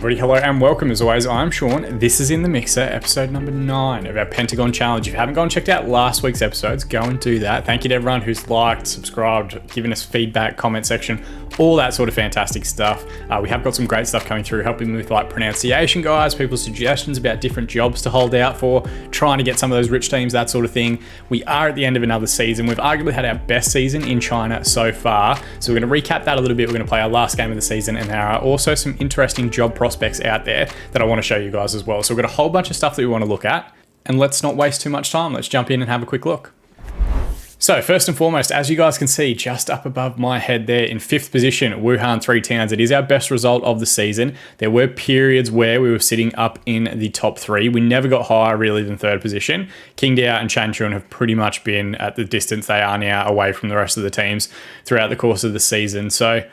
Everybody, hello and welcome. As always, I'm Sean. This is In the Mixer, episode number 9 of our Pentagon challenge. If you haven't gone and checked out last week's episodes, go and do that. Thank you to everyone who's liked, subscribed, given us feedback, comment section, all that sort of fantastic stuff. We have got some great stuff coming through, helping with like pronunciation guides, people's suggestions about different jobs to hold out for, trying to get some of those rich teams, that sort of thing. We are at the end of another season. We've arguably had our best season in China so far. So we're going to recap that a little bit. We're going to play our last game of the season, and there are also some interesting job prospects out there that I want to show you guys as well. So we've got a whole bunch of stuff that we want to look at, and let's not waste too much time. Let's jump in and have a quick look. So first and foremost, as you guys can see just up above my head there in 5th position, Wuhan Three Towns. It is our best result of the season. There were periods where we were sitting up in the top 3. We never got higher really than 3rd position. Qingdao and Changchun have pretty much been at the distance they are now away from the rest of the teams throughout the course of the season. So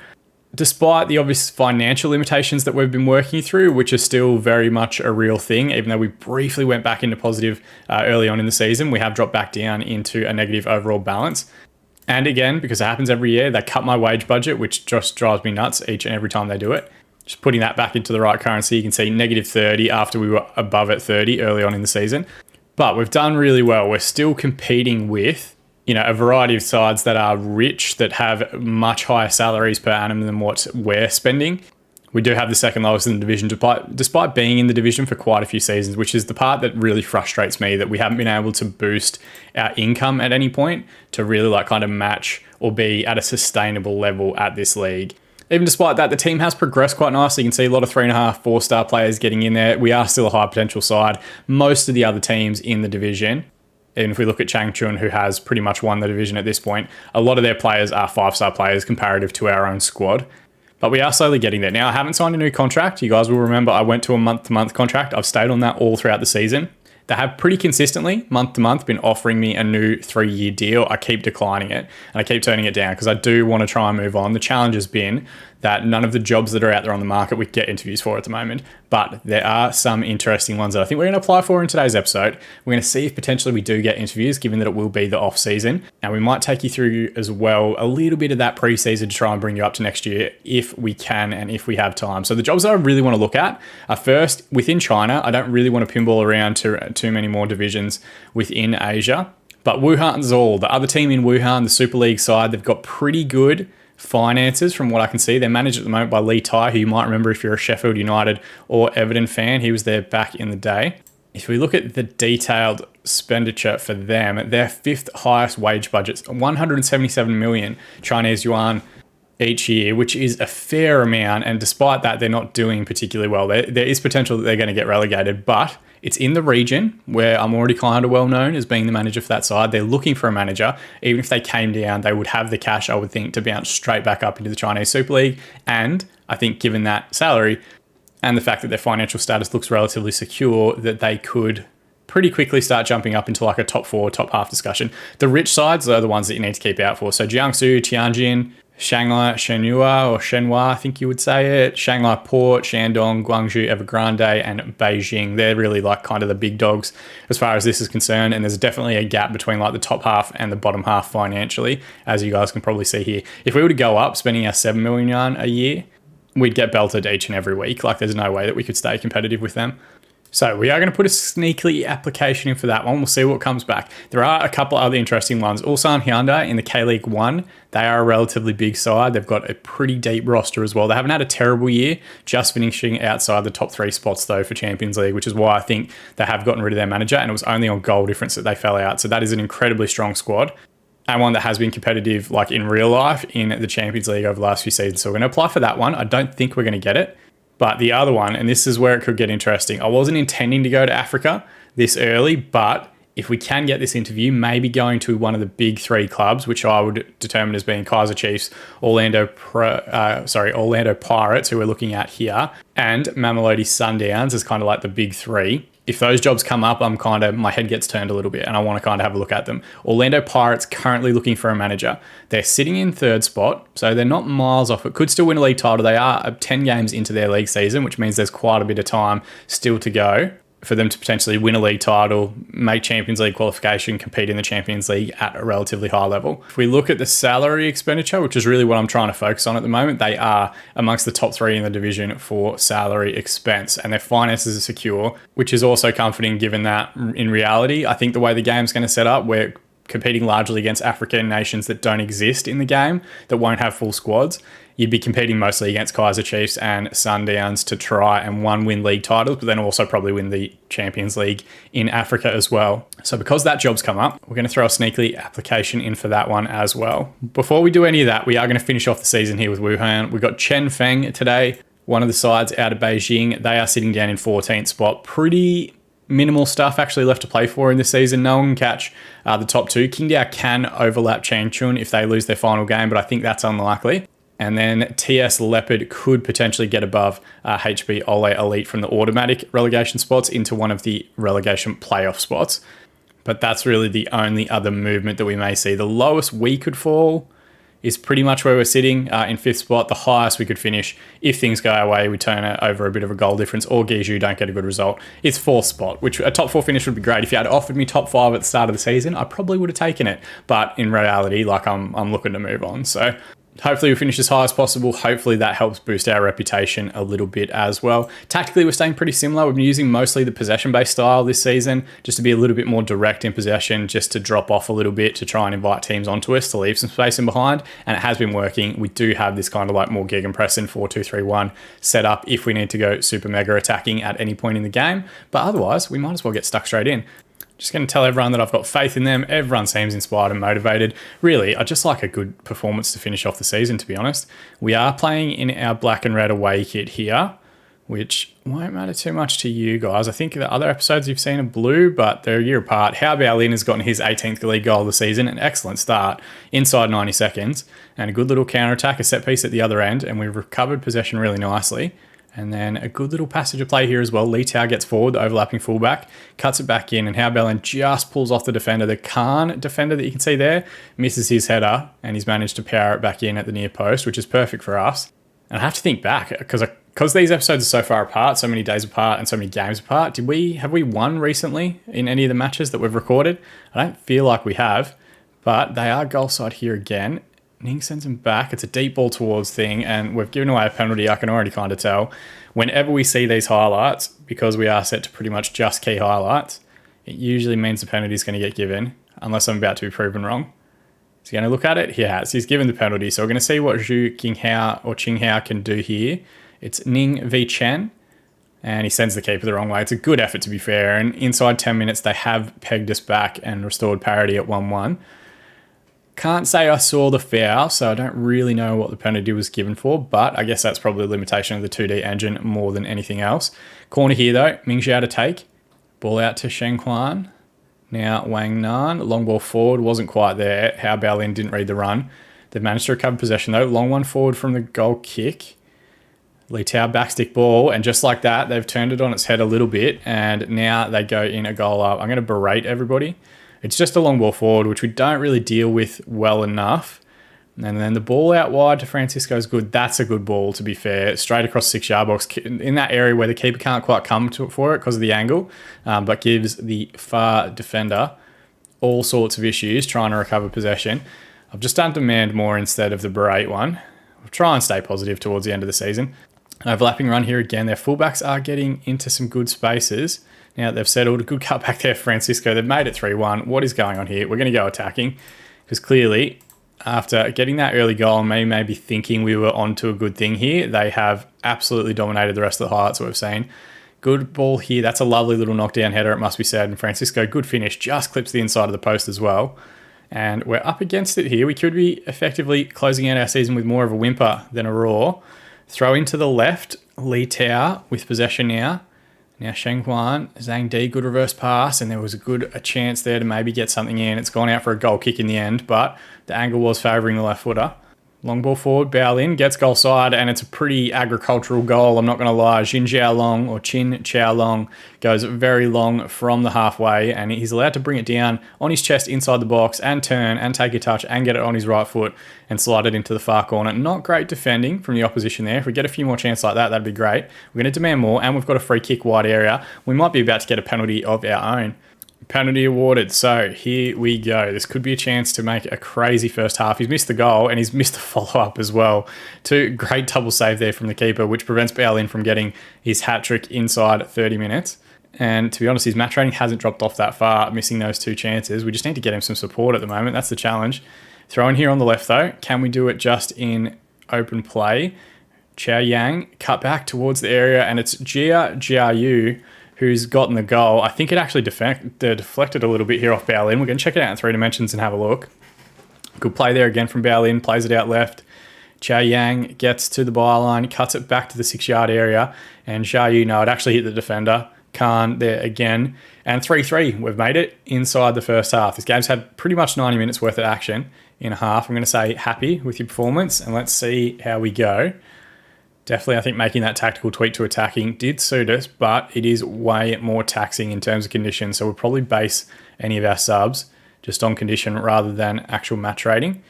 despite the obvious financial limitations that we've been working through, which are still very much a real thing, even though we briefly went back into positive early on in the season, we have dropped back down into a negative overall balance. And again, because it happens every year, they cut my wage budget, which just drives me nuts each and every time they do it. Just putting that back into the right currency, you can see negative 30 after we were above at 30 early on in the season. But we've done really well. We're still competing with a variety of sides that are rich, that have much higher salaries per annum than what we're spending. We do have the second lowest in the division, despite being in the division for quite a few seasons, which is the part that really frustrates me, that we haven't been able to boost our income at any point to really kind of match or be at a sustainable level at this league. Even despite that, the team has progressed quite nicely. You can see a lot of 3.5, 4-star players getting in there. We are still a high potential side. Most of the other teams in the division, and if we look at Changchun, who has pretty much won the division at this point, a lot of their players are 5-star players comparative to our own squad. But we are slowly getting there. Now, I haven't signed a new contract. You guys will remember I went to a month-to-month contract. I've stayed on that all throughout the season. They have pretty consistently, month-to-month, been offering me a new 3-year deal. I keep declining it, and I keep turning it down because I do want to try and move on. The challenge has been that none of the jobs that are out there on the market we get interviews for at the moment, but there are some interesting ones that I think we're going to apply for in today's episode. We're going to see if potentially we do get interviews, given that it will be the off season, and we might take you through as well a little bit of that pre-season to try and bring you up to next year if we can and if we have time. So the jobs that I really want to look at are first within China. I don't really want to pinball around to too many more divisions within Asia, but Wuhan Zol, the other team in Wuhan, the Super League side, they've got pretty good finances from what I can see. They're managed at the moment by Lee Tai, who you might remember if you're a Sheffield United or Everton fan. He was there back in the day. If we look at the detailed expenditure for them, their 5th highest wage budget's 177 million Chinese yuan each year, which is a fair amount. And despite that, they're not doing particularly well. There is potential that they're going to get relegated, but it's in the region where I'm already kind of well known as being the manager for that side. They're looking for a manager. Even if they came down, they would have the cash, I would think, to bounce straight back up into the Chinese Super League. And I think given that salary and the fact that their financial status looks relatively secure, that they could pretty quickly start jumping up into like a top 4, top half discussion. The rich sides are the ones that you need to keep out for. So Jiangsu, Tianjin, Shanghai, Shenhua, I think you would say it, Shanghai Port, Shandong, Guangzhou, Evergrande, and Beijing. They're really like kind of the big dogs as far as this is concerned. And there's definitely a gap between like the top half and the bottom half financially, as you guys can probably see here. If we were to go up spending our 7 million yuan a year, we'd get belted each and every week. Like there's no way that we could stay competitive with them. So we are going to put a sneaky application in for that one. We'll see what comes back. There are a couple other interesting ones. Ulsan Hyundai in the K-League 1. They are a relatively big side. They've got a pretty deep roster as well. They haven't had a terrible year, just finishing outside the top 3 spots though for Champions League, which is why I think they have gotten rid of their manager, and it was only on goal difference that they fell out. So that is an incredibly strong squad, and one that has been competitive like in real life in the Champions League over the last few seasons. So we're going to apply for that one. I don't think we're going to get it. But the other one, and this is where it could get interesting. I wasn't intending to go to Africa this early, but if we can get this interview, maybe going to one of the big 3 clubs, which I would determine as being Kaizer Chiefs, Orlando Pirates, who we're looking at here, and Mamelodi Sundowns as kind of like the big 3. If those jobs come up, my head gets turned a little bit and I want to kind of have a look at them. Orlando Pirates currently looking for a manager. They're sitting in 3rd spot, so they're not miles off. It could still win a league title. They are 10 games into their league season, which means there's quite a bit of time still to go. for them to potentially win a league title, make Champions League qualification, compete in the Champions League at a relatively high level. If we look at the salary expenditure, which is really what I'm trying to focus on at the moment, they are amongst the top 3 in the division for salary expense, and their finances are secure, which is also comforting given that in reality, I think the way the game's going to set up, we're competing largely against African nations that don't exist in the game, that won't have full squads. You'd be competing mostly against Kaiser Chiefs and Sundowns to try and win league titles, but then also probably win the Champions League in Africa as well. So because that job's come up, we're going to throw a sneaky application in for that one as well. Before we do any of that, we are going to finish off the season here with Wuhan. We've got Chen Feng today, one of the sides out of Beijing. They are sitting down in 14th spot. Pretty minimal stuff actually left to play for in this season. No one can catch the top 2. Qingdao can overlap Changchun if they lose their final game, but I think that's unlikely. And then TS Leopard could potentially get above HB Ole Elite from the automatic relegation spots into one of the relegation playoff spots. But that's really the only other movement that we may see. The lowest we could fall is pretty much where we're sitting in 5th spot. The highest we could finish, if things go our way, we turn it over a bit of a goal difference, or Guizhou don't get a good result, it's 4th spot, which a top 4 finish would be great. If you had offered me top 5 at the start of the season, I probably would have taken it. But in reality, I'm looking to move on. So hopefully we finish as high as possible. Hopefully that helps boost our reputation a little bit as well. Tactically, we're staying pretty similar. We've been using mostly the possession-based style this season, just to be a little bit more direct in possession, just to drop off a little bit, to try and invite teams onto us, to leave some space in behind. And it has been working. We do have this kind of like more gegenpressing 4-2-3-1 set up if we need to go super mega attacking at any point in the game. But otherwise, we might as well get stuck straight in. Just going to tell everyone that I've got faith in them. Everyone seems inspired and motivated. Really, I just like a good performance to finish off the season, to be honest. We are playing in our black and red away kit here, which won't matter too much to you guys. I think the other episodes you've seen are blue, but they're a year apart. How Baolin has gotten his 18th league goal of the season. An excellent start inside 90 seconds. And a good little counter-attack, a set piece at the other end. And we've recovered possession really nicely. And then a good little passage of play here as well. Li Tao gets forward, the overlapping fullback, cuts it back in, and Hao Bellin just pulls off the defender. The Khan defender that you can see there misses his header, and he's managed to power it back in at the near post, which is perfect for us. And I have to think back, because these episodes are so far apart, so many days apart, and so many games apart, have we won recently in any of the matches that we've recorded? I don't feel like we have, but they are goal side here again. Ning sends him back. It's a deep ball towards thing, and we've given away a penalty. I can already kind of tell. Whenever we see these highlights, because we are set to pretty much just key highlights, it usually means the penalty is going to get given, unless I'm about to be proven wrong. Is he going to look at it? He has. He's given the penalty. So we're going to see what Zhu Qinghao or Qinghao can do here. It's Ning v Chen, and he sends the keeper the wrong way. It's a good effort, to be fair, and inside 10 minutes, they have pegged us back and restored parity at 1-1. Can't say I saw the foul, so I don't really know what the penalty was given for, but I guess that's probably a limitation of the 2D engine more than anything else. Corner here though, Ming Xiao to take. Ball out to Sheng Huan. Now Wang Nan, long ball forward, wasn't quite there. Hao Baolin didn't read the run. They've managed to recover possession though. Long one forward from the goal kick. Li Tao backstick ball, and just like that, they've turned it on its head a little bit, and now they go in a goal up. I'm going to berate everybody. It's just a long ball forward, which we don't really deal with well enough. And then the ball out wide to Francisco is good. That's a good ball, to be fair. Straight across the 6-yard box in that area where the keeper can't quite come for it because of the angle, but gives the far defender all sorts of issues trying to recover possession. I've just done demand more instead of the berate one. I'll try and stay positive towards the end of the season. Overlapping run here again. Their fullbacks are getting into some good spaces. Now they've settled. A good cut back there for Francisco. They've made it 3-1. What is going on here? We're going to go attacking because clearly after getting that early goal and maybe thinking we were onto a good thing here, they have absolutely dominated the rest of the highlights that we've seen. Good ball here. That's a lovely little knockdown header, it must be said. And Francisco, good finish. Just clips the inside of the post as well. And we're up against it here. We could be effectively closing out our season with more of a whimper than a roar. Throw into the left. Li Tao with possession now. Now Sheng Huan, Zhang Di, good reverse pass, and there was a chance there to maybe get something in. It's gone out for a goal kick in the end, but the angle was favouring the left footer. Long ball forward, bow in, gets goal side, and it's a pretty agricultural goal, I'm not going to lie. Chin Chao Long goes very long from the halfway, and he's allowed to bring it down on his chest inside the box and turn and take a touch and get it on his right foot and slide it into the far corner. Not great defending from the opposition there. If we get a few more chances like that, that'd be great. We're going to demand more, and we've got a free kick wide area. We might be about to get a penalty of our own. Penalty awarded. So here we go. This could be a chance to make a crazy first half. He's missed the goal and he's missed the follow-up as well. Two great double save there from the keeper, which prevents Bailin from getting his hat-trick inside 30 minutes. And to be honest, his match rating hasn't dropped off that far, missing those two chances. We just need to get him some support at the moment. That's the challenge. Throw in here on the left though. Can we do it just in open play? Chao Yang cut back towards the area, and it's Jiayu who's gotten the goal. I think it actually deflected a little bit here off Baolin. We're going to check it out in 3 dimensions and have a look. Good play there again from Baolin, plays it out left. Chao Yang gets to the byline, cuts it back to the 6-yard area, and Jiayu, no, it actually hit the defender. Khan there again. And 3-3, we've made it inside the first half. This game's had pretty much 90 minutes worth of action in a half. I'm going to say happy with your performance, and let's see how we go. Definitely, I think making that tactical tweak to attacking did suit us, but it is way more taxing in terms of condition. So we'll probably base any of our subs just on condition rather than actual match rating.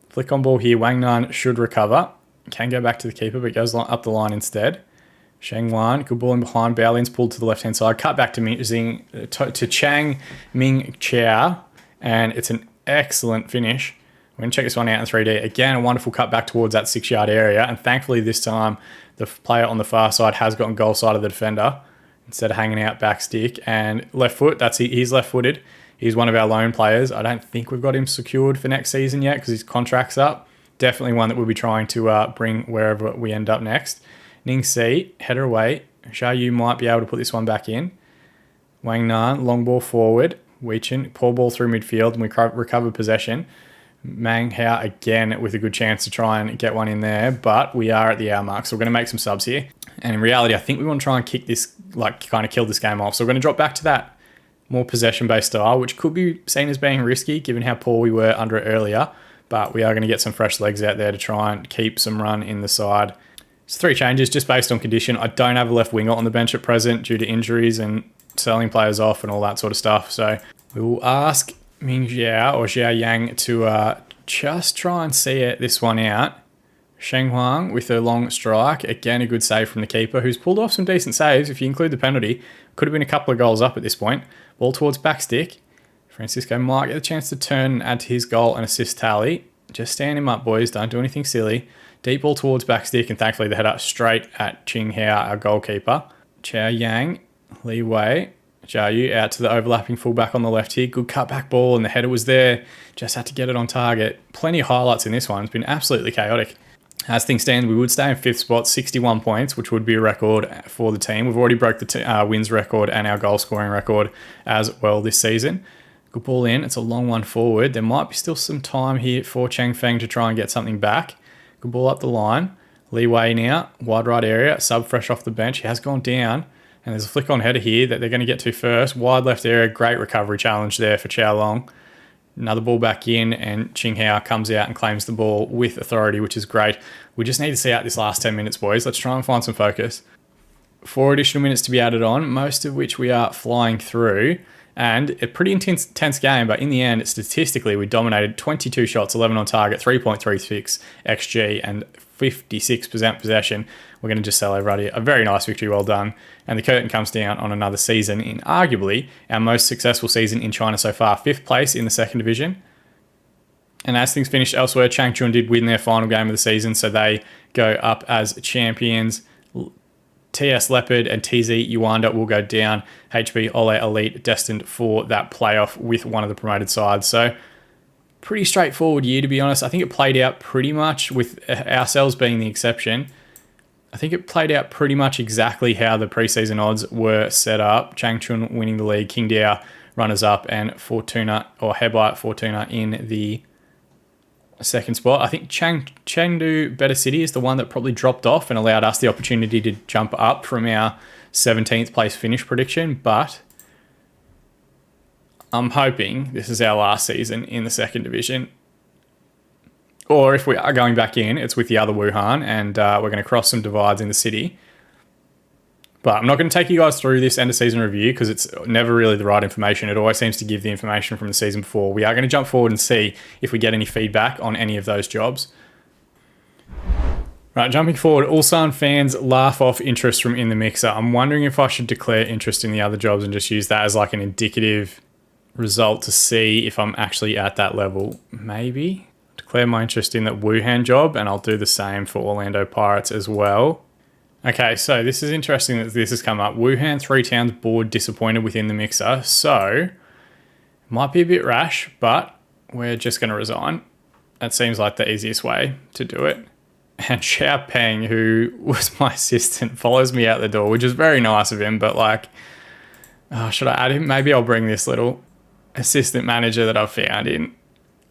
Flick on ball here. Wang Nan should recover. Can go back to the keeper, but goes up the line instead. Sheng Wan, good ball in behind. Baolin's pulled to the left-hand side. Cut back to Chang Ming Chao, and it's an excellent finish. We're going to check this one out in 3D. Again, a wonderful cut back towards that 6-yard area. And thankfully this time, the player on the far side has gotten goal side of the defender instead of hanging out back stick. And left foot, he's left-footed. He's one of our loan players. I don't think we've got him secured for next season yet because his contract's up. Definitely one that we'll be trying to bring wherever we end up next. Ning Si, header away. Xia Yu might be able to put this one back in. Wang Nan, long ball forward. Wei Chen, poor ball through midfield, and we recover possession. Mang Hao again with a good chance to try and get one in there, but we are at the hour mark, so we're going to make some subs here. And in reality, I think we want to try and kick this, kind of kill this game off. So we're going to drop back to that more possession-based style, which could be seen as being risky given how poor we were under it earlier, but we are going to get some fresh legs out there to try and keep some run in the side. It's 3 changes just based on condition. I don't have a left winger on the bench at present due to injuries and selling players off and all that sort of stuff. So we will ask Ming Jiao or Xiao Yang to just try and see this one out. Sheng Huang with a long strike. Again, a good save from the keeper, who's pulled off some decent saves. If you include the penalty, could have been a couple of goals up at this point. Ball towards back stick. Francisco might get a chance to turn and add to his goal and assist tally. Just stand him up, boys. Don't do anything silly. Deep ball towards back stick, and thankfully the header straight at Qing Hao, our goalkeeper. Chao Yang, Li Wei, Jiayu out to the overlapping fullback on the left here. Good cutback ball, and the header was there. Just had to get it on target. Plenty of highlights in this one. It's been absolutely chaotic. As things stand, we would stay in 5th spot, 61 points, which would be a record for the team. We've already broke the wins record and our goal scoring record as well this season. Good ball in. It's a long one forward. There might be still some time here for Chang Feng to try and get something back. Good ball up the line. Li Wei now, wide right area, sub fresh off the bench. He has gone down, and there's a flick on header here that they're going to get to first. Wide left area, great recovery challenge there for Chao Long. Another ball back in, and Qing Hao comes out and claims the ball with authority, which is great. We just need to see out this last 10 minutes, boys. Let's try and find some focus. 4 additional minutes to be added on, most of which we are flying through. And a pretty intense game, but in the end, statistically, we dominated 22 shots, 11 on target, 3.36 XG, and 56% possession. We're going to just celebrate a very nice victory, well done. And the curtain comes down on another season in arguably our most successful season in China so far, 5th place in the 2nd division. And as things finished elsewhere, Changchun did win their final game of the season, so they go up as champions. TS Leopard and TZ Yuanda will go down. HB Ole Elite destined for that playoff with one of the promoted sides. So pretty straightforward year, to be honest. I think it played out pretty much, with ourselves being the exception. I think it played out pretty much exactly how the preseason odds were set up. Changchun winning the league, Qingdao runners up, and Fortuna or Hebei Fortuna in the 2nd spot. I think Chengdu Better City is the one that probably dropped off and allowed us the opportunity to jump up from our 17th place finish prediction, but I'm hoping this is our last season in the 2nd division. Or if we are going back in, it's with the other Wuhan, and we're going to cross some divides in the city. But I'm not going to take you guys through this end of season review because it's never really the right information. It always seems to give the information from the season before. We are going to jump forward and see if we get any feedback on any of those jobs. Right, jumping forward, Ulsan fans laugh off interest from in the mixer. I'm wondering if I should declare interest in the other jobs and just use that as like an indicative result to see if I'm actually at that level. Maybe declare my interest in that Wuhan job, and I'll do the same for Orlando Pirates as well. Okay, so this is interesting that this has come up. Wuhan 3 Towns board disappointed within the mixer. So, might be a bit rash, but we're just going to resign. That seems like the easiest way to do it. And Xiao Peng, who was my assistant, follows me out the door, which is very nice of him, but like, should I add him? Maybe I'll bring this little assistant manager that I've found in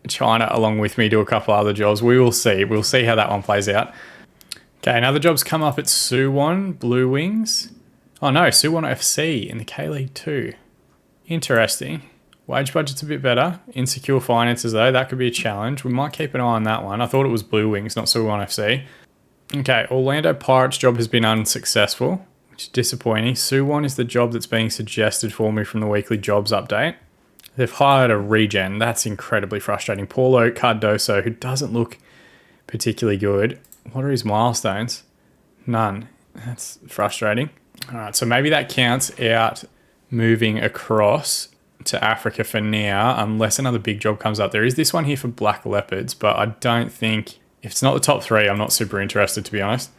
China along with me to a couple other jobs. We will see. We'll see how that one plays out. Okay, another job's come up at Suwon Blue Wings. Oh no, Suwon FC in the K-League 2. Interesting. Wage budget's a bit better. Insecure finances though, that could be a challenge. We might keep an eye on that one. I thought it was Blue Wings, not Suwon FC. Okay, Orlando Pirates job has been unsuccessful, which is disappointing. Suwon is the job that's being suggested for me from the weekly jobs update. They've hired a regen. That's incredibly frustrating. Paulo Cardoso, who doesn't look particularly good. What are his milestones? None. That's frustrating. All right, so maybe that counts out moving across to Africa for now, unless another big job comes up. There is this one here for Black Leopards, but I don't think, if it's not the top 3, I'm not super interested, to be honest.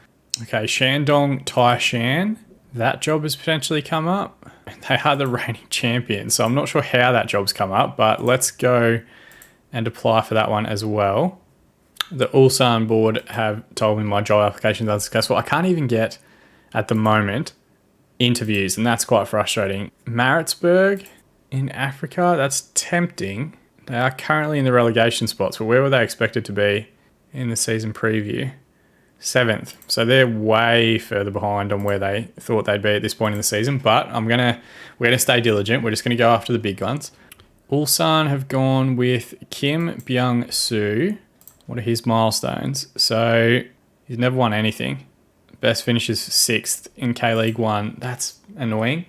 Okay, Shandong Taishan. That job has potentially come up. They are the reigning champions, so I'm not sure how that job's come up, but let's go and apply for that one as well. The Ulsan board have told me my job application is unsuccessful. I can't even get, at the moment, interviews, and that's quite frustrating. Maritzburg in Africa, that's tempting. They are currently in the relegation spots, but where were they expected to be in the season preview? 7th. So they're way further behind on where they thought they'd be at this point in the season, but we're gonna stay diligent. We're just gonna go after the big guns. Ulsan have gone with Kim Byung-soo. What are his milestones? So he's never won anything. Best finish is 6th in K-League 1. That's annoying.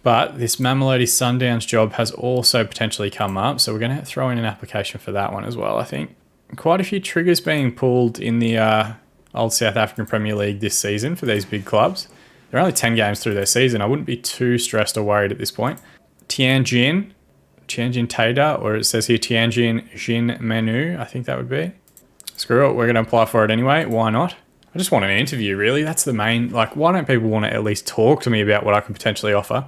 But this Mamelodi Sundowns job has also potentially come up. So we're going to throw in an application for that one as well, I think. Quite a few triggers being pulled in the old South African Premier League this season for these big clubs. They're only 10 games through their season. I wouldn't be too stressed or worried at this point. Tianjin Taida, or it says here Tianjin Jin Menu, I think that would be. Screw it, we're going to apply for it anyway. Why not? I just want an interview, really. That's the main, like, why don't people want to at least talk to me about what I could potentially offer?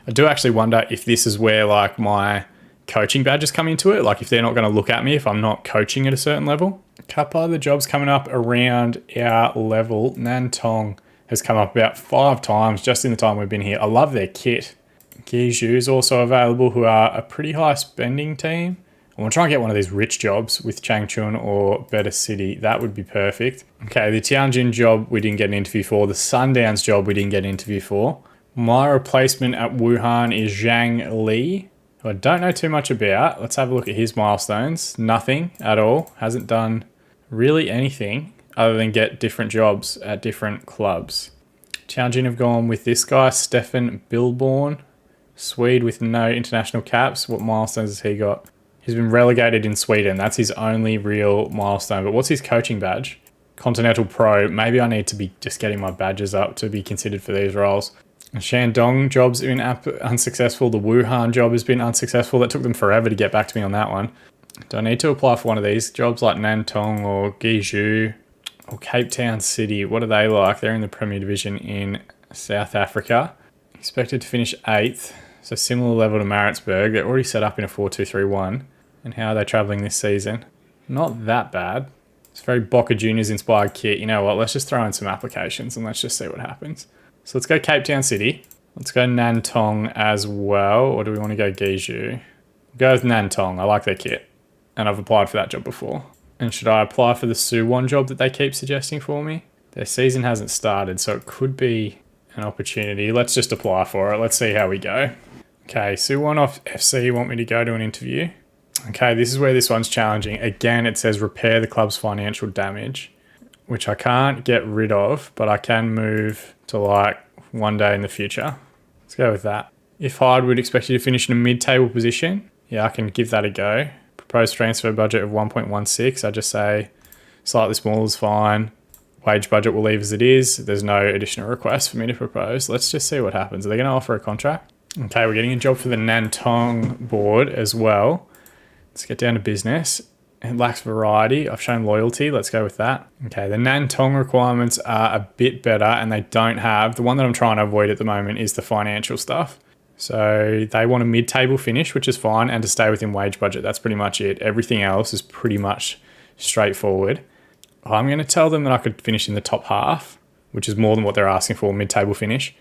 I do actually wonder if this is where, like, my coaching badges come into it. Like, if they're not going to look at me if I'm not coaching at a certain level. A couple of the jobs coming up around our level. Nantong has come up about 5 times just in the time we've been here. I love their kit. Guizhou is also available, who are a pretty high spending team. I want to try and get one of these rich jobs with Changchun or Better City. That would be perfect. Okay, the Tianjin job we didn't get an interview for. The Sundowns job we didn't get an interview for. My replacement at Wuhan is Zhang Li, who I don't know too much about. Let's have a look at his milestones. Nothing at all. Hasn't done really anything other than get different jobs at different clubs. Tianjin have gone with this guy, Stefan Bilborn. Swede with no international caps. What milestones has he got? He's been relegated in Sweden. That's his only real milestone. But what's his coaching badge? Continental Pro. Maybe I need to be just getting my badges up to be considered for these roles. The Shandong job's been unsuccessful. The Wuhan job has been unsuccessful. That took them forever to get back to me on that one. Do I need to apply for one of these jobs like Nantong or Guizhou or Cape Town City? What are they like? They're in the Premier Division in South Africa. Expected to finish 8th. So similar level to Maritzburg. They're already set up in a 4-2-3-1. And how are they travelling this season? Not that bad. It's a very Boca Juniors inspired kit. You know what? Let's just throw in some applications and let's just see what happens. So let's go Cape Town City. Let's go Nantong as well. Or do we want to go Guizhou? Go with Nantong. I like their kit. And I've applied for that job before. And should I apply for the Suwon job that they keep suggesting for me? Their season hasn't started, so it could be an opportunity. Let's just apply for it. Let's see how we go. Okay, Suwon FC want me to go to an interview. Okay, this is where this one's challenging. Again, it says repair the club's financial damage, which I can't get rid of, but I can move to like one day in the future. Let's go with that. If hired, we'd expect you to finish in a mid-table position. Yeah, I can give that a go. Proposed transfer budget of 1.16. I just say slightly smaller is fine. Wage budget we'll leave as it is. There's no additional requests for me to propose. Let's just see what happens. Are they going to offer a contract? Okay, we're getting a job for the Nantong board as well. Let's get down to business. It lacks variety. I've shown loyalty. Let's go with that. Okay, the Nantong requirements are a bit better and they don't have, the one that I'm trying to avoid at the moment is the financial stuff. So they want a mid-table finish, which is fine, and to stay within wage budget. That's pretty much it. Everything else is pretty much straightforward. I'm going to tell them that I could finish in the top half, which is more than what they're asking for, mid-table finish.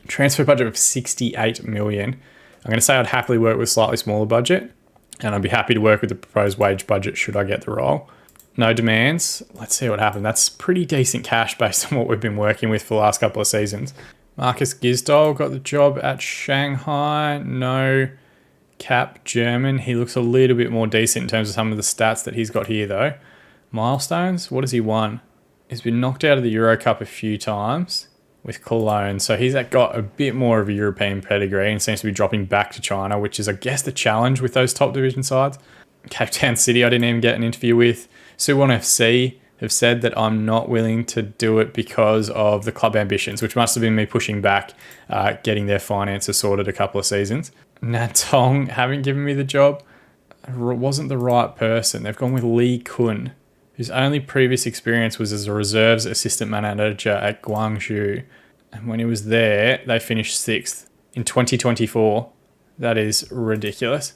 Transfer budget of 68 million. I'm going to say I'd happily work with slightly smaller budget, and I'd be happy to work with the proposed wage budget should I get the role. No demands. Let's see what happens. That's pretty decent cash based on what we've been working with for the last couple of seasons. Marcus Gisdol got the job at Shanghai. No cap German. He looks a little bit more decent in terms of some of the stats that he's got here though. Milestones. What has he won? He's been knocked out of the Euro Cup a few times with Cologne. So he's got a bit more of a European pedigree and seems to be dropping back to China, which is, I guess, the challenge with those top division sides. Cape Town City, I didn't even get an interview with. Suwon FC have said that I'm not willing to do it because of the club ambitions, which must have been me pushing back, getting their finances sorted a couple of seasons. Nantong haven't given me the job. Wasn't the right person. They've gone with Lee Kun, whose only previous experience was as a reserves assistant manager at Guangzhou. And when he was there, they finished 6th in 2024. That is ridiculous.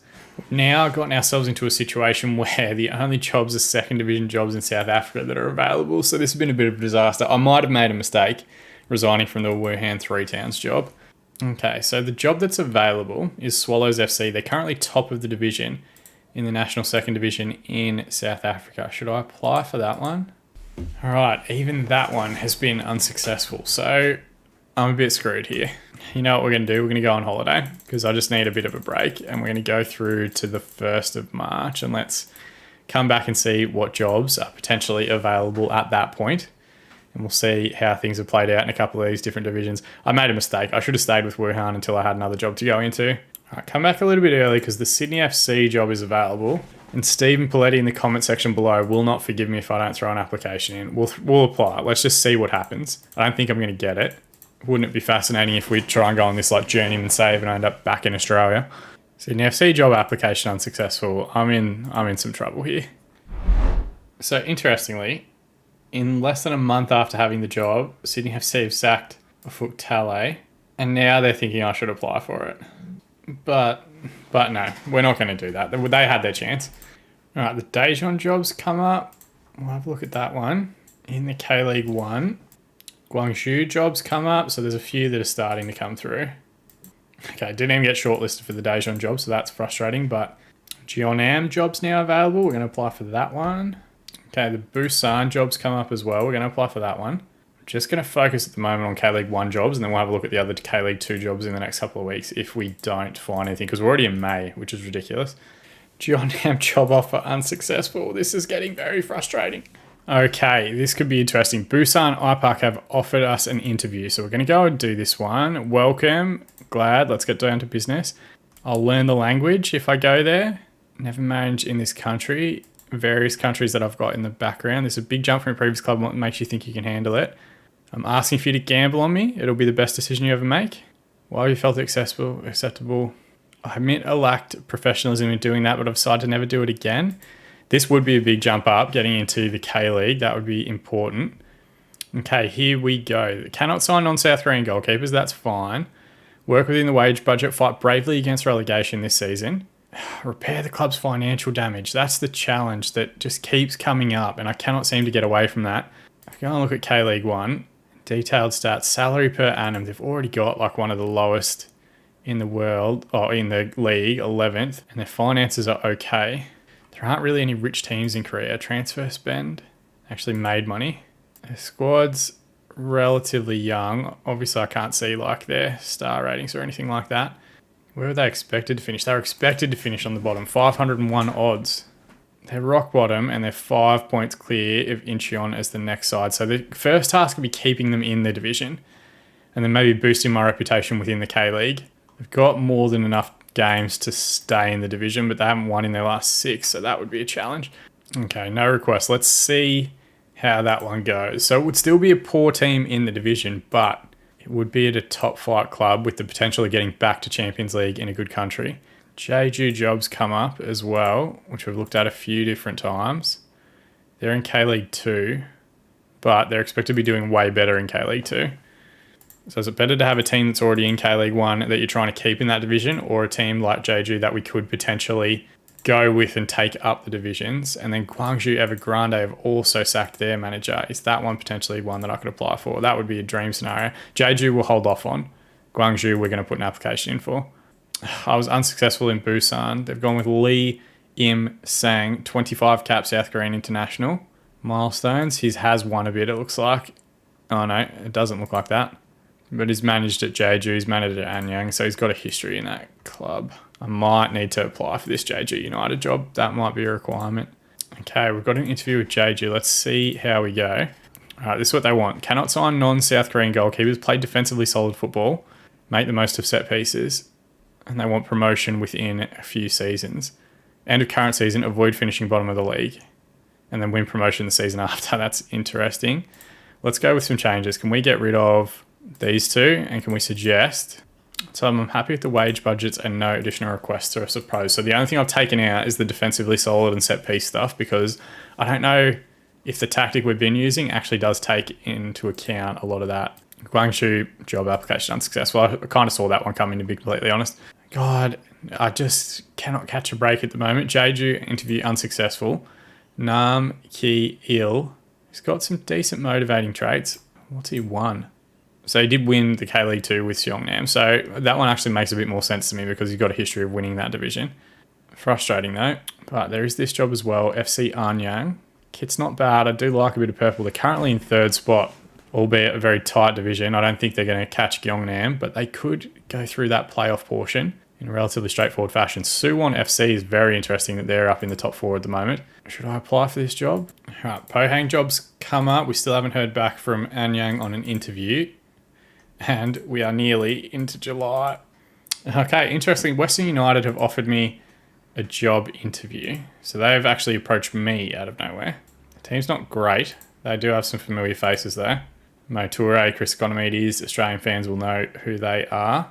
Now gotten ourselves into a situation where the only jobs are second division jobs in South Africa that are available. So this has been a bit of a disaster. I might have made a mistake resigning from the Wuhan Three Towns job. Okay, so the job that's available is Swallows FC. They're currently top of the division in the National Second Division in South Africa. Should I apply for that one? All right, even that one has been unsuccessful. So I'm a bit screwed here. You know what we're going to do? We're going to go on holiday because I just need a bit of a break, and we're going to go through to the 1st of March, and let's come back and see what jobs are potentially available at that point. And we'll see how things have played out in a couple of these different divisions. I made a mistake. I should have stayed with Wuhan until I had another job to go into. All right, come back a little bit early because the Sydney FC job is available. And Stephen Paletti in the comment section below will not forgive me if I don't throw an application in. We'll apply. Let's just see what happens. I don't think I'm going to get it. Wouldn't it be fascinating if we try and go on this like journeyman save and I end up back in Australia? Sydney FC job application unsuccessful. I'm in some trouble here. So interestingly, in less than a month after having the job, Sydney FC have sacked Afuk Talay, and now they're thinking I should apply for it. But no, we're not going to do that. They had their chance. All right, the Daejeon jobs come up. We'll have a look at that one. In the K-League 1, Guangzhou jobs come up, so there's a few that are starting to come through. Okay, didn't even get shortlisted for the Daejeon job, so that's frustrating, but Jeonnam job's now available. We're going to apply for that one. Okay, the Busan jobs come up as well. We're going to apply for that one. Just going to focus at the moment on K-League 1 jobs, and then we'll have a look at the other K-League 2 jobs in the next couple of weeks if we don't find anything, because we're already in May, which is ridiculous. Jeonnam job offer unsuccessful. This is getting very frustrating. Okay, this could be interesting. Busan iPark have offered us an interview, so we're going to go and do this one. Welcome. Glad. Let's get down to business. I'll learn the language if I go there. Never manage in this country. Various countries that I've got in the background. This is a big jump from your previous club. What makes you think you can handle it? I'm asking for you to gamble on me. It'll be the best decision you ever make. Why have you felt acceptable? I admit I lacked professionalism in doing that, but I've decided to never do it again. This would be a big jump up, getting into the K-League. That would be important. Okay, here we go. Cannot sign non-South Korean goalkeepers. That's fine. Work within the wage budget. Fight bravely against relegation this season. Repair the club's financial damage. That's the challenge that just keeps coming up, and I cannot seem to get away from that. If you go and look at K-League 1, detailed stats, salary per annum, they've already got like one of the lowest in the world, or in the league, 11th, and their finances are okay. There aren't really any rich teams in Korea. Transfer spend actually made money. Their squad's relatively young. Obviously, I can't see like their star ratings or anything like that. Where were they expected to finish? They were expected to finish on the bottom. 501 odds. They're rock bottom and they're 5 points clear of Incheon as the next side. So the first task will be keeping them in the division and then maybe boosting my reputation within the K-League. They've got more than enough games to stay in the division, but they haven't won in their last 6, so that would be a challenge. Okay, no request. Let's see how that one goes. So it would still be a poor team in the division, but it would be at a top flight club with the potential of getting back to Champions League in a good country. Jeju jobs come up as well, which we've looked at a few different times. They're in K-League 2, but they're expected to be doing way better in K-League 2. So is it better to have a team that's already in K-League 1 that you're trying to keep in that division, or a team like Jeju that we could potentially go with and take up the divisions? And then Gwangju Evergrande have also sacked their manager. Is that one potentially one that I could apply for? That would be a dream scenario. Jeju will hold off on. Gwangju we're going to put an application in for. I was unsuccessful in Busan. They've gone with Lee Im Sang, 25 cap South Korean international. Milestones, he has won a bit, it looks like. Oh no, it doesn't look like that. But he's managed at Jeju, he's managed at Anyang, so he's got a history in that club. I might need to apply for this Jeju United job. That might be a requirement. Okay, we've got an interview with Jeju. Let's see how we go. All right, this is what they want. Cannot sign non-South Korean goalkeepers, play defensively solid football, make the most of set pieces, and they want promotion within a few seasons. End of current season, avoid finishing bottom of the league, and then win promotion the season after. That's interesting. Let's go with some changes. Can we get rid of these two, and can we suggest? So I'm happy with the wage budgets and no additional requests, I suppose. So the only thing I've taken out is the defensively solid and set piece stuff, because I don't know if the tactic we've been using actually does take into account a lot of that. Guangzhou job application unsuccessful. I kind of saw that one coming, to be completely honest. God, I just cannot catch a break at the moment. Jeju interview unsuccessful. Nam Ki Il, he's got some decent motivating traits. What's he won? So he did win the K-League 2 with Seongnam. So that one actually makes a bit more sense to me because he's got a history of winning that division. Frustrating though. But there is this job as well, FC Anyang. Kit's not bad. I do like a bit of purple. They're currently in 3rd spot, albeit a very tight division. I don't think they're going to catch Gyeongnam, but they could go through that playoff portion in a relatively straightforward fashion. Suwon FC is very interesting that they're up in the top 4 at the moment. Should I apply for this job? All right, Pohang jobs come up. We still haven't heard back from Anyang on an interview. And we are nearly into July. Okay, interesting. Western United have offered me a job interview. So they've actually approached me out of nowhere. The team's not great. They do have some familiar faces there. Mo Toure, Chris Economides, Australian fans will know who they are.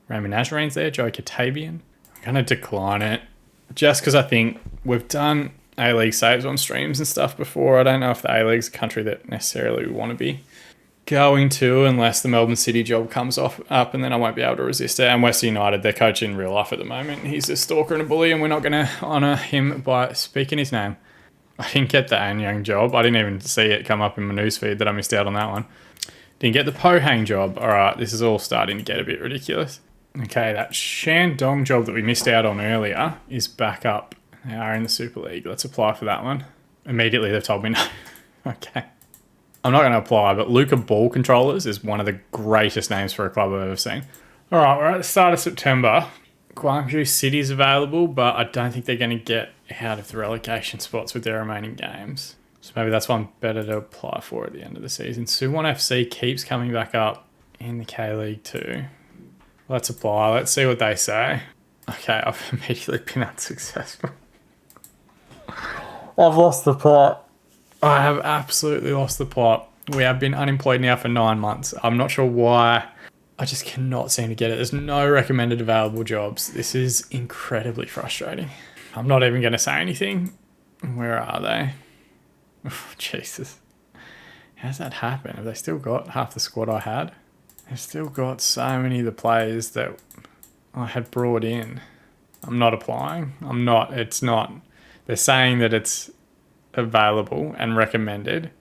Raymond Nazarine's there, Joey Katabian. I'm going to decline it just because I think we've done A-League saves on streams and stuff before. I don't know if the A-League's a country that necessarily we want to be going to unless the Melbourne City job comes up, and then I won't be able to resist it. And Western United, they're coaching in real life at the moment. He's a stalker and a bully, and we're not going to honour him by speaking his name. I didn't get the Anyang job. I didn't even see it come up in my newsfeed that I missed out on that one. Didn't get the Pohang job. All right, this is all starting to get a bit ridiculous. Okay, that Shandong job that we missed out on earlier is back up. They are in the Super League. Let's apply for that one. Immediately, they've told me no. Okay. I'm not going to apply, but Luca Ball Controllers is one of the greatest names for a club I've ever seen. All right, we're at the start of September. Gwangju City is available, but I don't think they're going to get out of the relegation spots with their remaining games. So maybe that's one better to apply for at the end of the season. Suwon FC keeps coming back up in the K-League too. Let's apply. Let's see what they say. Okay, I've immediately been unsuccessful. I've lost the plot. I have absolutely lost the plot. We have been unemployed now for 9 months. I'm not sure why. I just cannot seem to get it. There's no recommended available jobs. This is incredibly frustrating. I'm not even going to say anything. Where are they? Oh, Jesus. How's that happen? Have they still got half the squad I had? They've still got so many of the players that I had brought in. I'm not applying. I'm not. It's not. They're saying that it's available and recommended.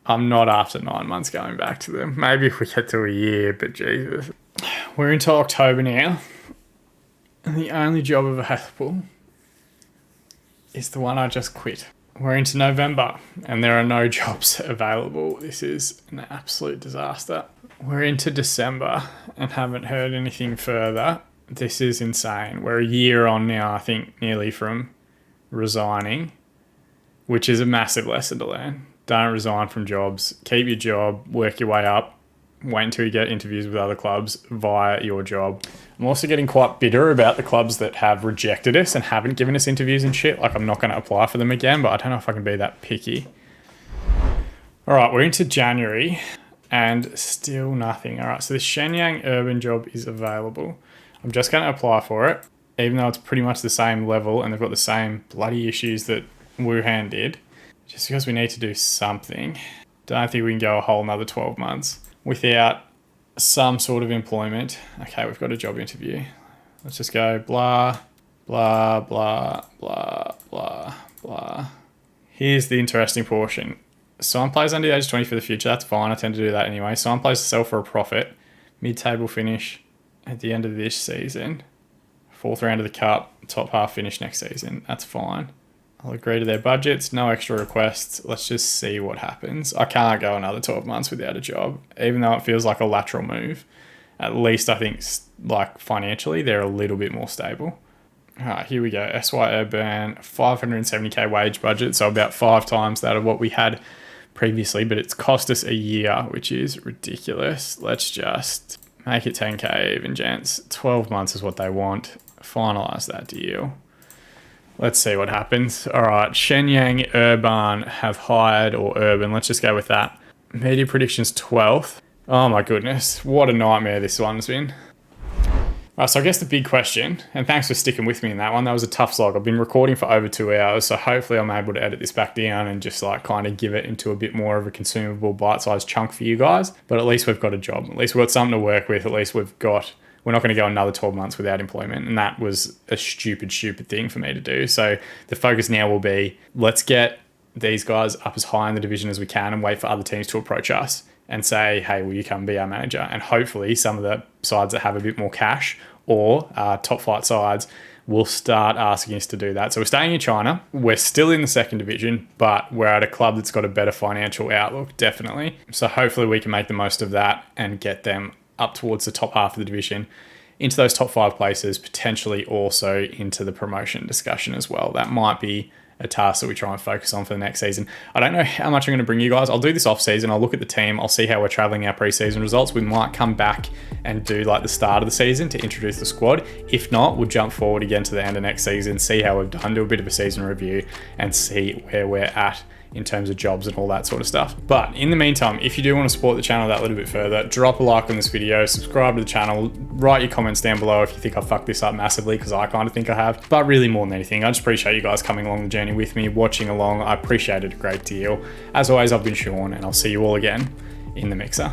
I'm not after 9 months going back to them. Maybe if we get to a year, but Jesus. We're into October now, and the only job available is the one I just quit. We're into November, and there are no jobs available. This is an absolute disaster. We're into December and haven't heard anything further. This is insane. We're a year on now, I think, nearly from resigning, which is a massive lesson to learn. Don't resign from jobs. Keep your job, work your way up, wait until you get interviews with other clubs via your job. I'm also getting quite bitter about the clubs that have rejected us and haven't given us interviews and shit. Like, I'm not going to apply for them again, but I don't know if I can be that picky. All right, we're into January and still nothing. All right, so the Shenyang urban job is available. I'm just going to apply for it, even though it's pretty much the same level and they've got the same bloody issues that Wuhan did, just because we need to do something. Don't think we can go a whole another 12 months without some sort of employment. Okay, we've got a job interview. Let's just go blah, blah, blah, blah, blah, blah. Here's the interesting portion. Sign players under the age of 20 for the future. That's fine. I tend to do that anyway. Sign players to sell for a profit. Mid-table finish at the end of this season. Fourth round of the cup. Top half finish next season. That's fine. I'll agree to their budgets. No extra requests. Let's just see what happens. I can't go another 12 months without a job, even though it feels like a lateral move. At least I think, like, financially, they're a little bit more stable. All right, here we go. SY Urban, 570k wage budget, so about 5 times that of what we had previously, but it's cost us a year, which is ridiculous. Let's just make it 10k even, gents. 12 months is what they want. Finalize that deal. Let's see what happens. All right, Shenyang Urban have hired, or Urban, let's just go with that. Media predictions 12th. Oh my goodness, what a nightmare this one's been. All right, so I guess the big question, and thanks for sticking with me in that one, that was a tough slog. I've been recording for over 2 hours, so hopefully I'm able to edit this back down and just like kind of give it into a bit more of a consumable bite-sized chunk for you guys. But at least we've got a job. At least we've got something to work with. At least we're not going to go another 12 months without employment. And that was a stupid thing for me to do. So the focus now will be, let's get these guys up as high in the division as we can and wait for other teams to approach us and say, hey, will you come be our manager? And hopefully some of the sides that have a bit more cash or top flight sides will start asking us to do that. So we're staying in China. We're still in the second division, but we're at a club that's got a better financial outlook, definitely. So hopefully we can make the most of that and get them up towards the top half of the division, into those top 5 places, potentially also into the promotion discussion as well. That might be a task that we try and focus on for the next season. I don't know how much I'm going to bring you guys. I'll do this off season. I'll look at the team. I'll see how we're traveling our preseason results. We might come back and do like the start of the season to introduce the squad. If not, we'll jump forward again to the end of next season, see how we've done, do a bit of a season review and see where we're at in terms of jobs and all that sort of stuff. But in the meantime, if you do want to support the channel that little bit further, drop a like on this video, subscribe to the channel, write your comments down below if you think I fucked this up massively, because I kind of think I have. But really, more than anything, I just appreciate you guys coming along the journey with me, watching along. I appreciate it a great deal. As always, I've been Sean, and I'll see you all again in the mixer.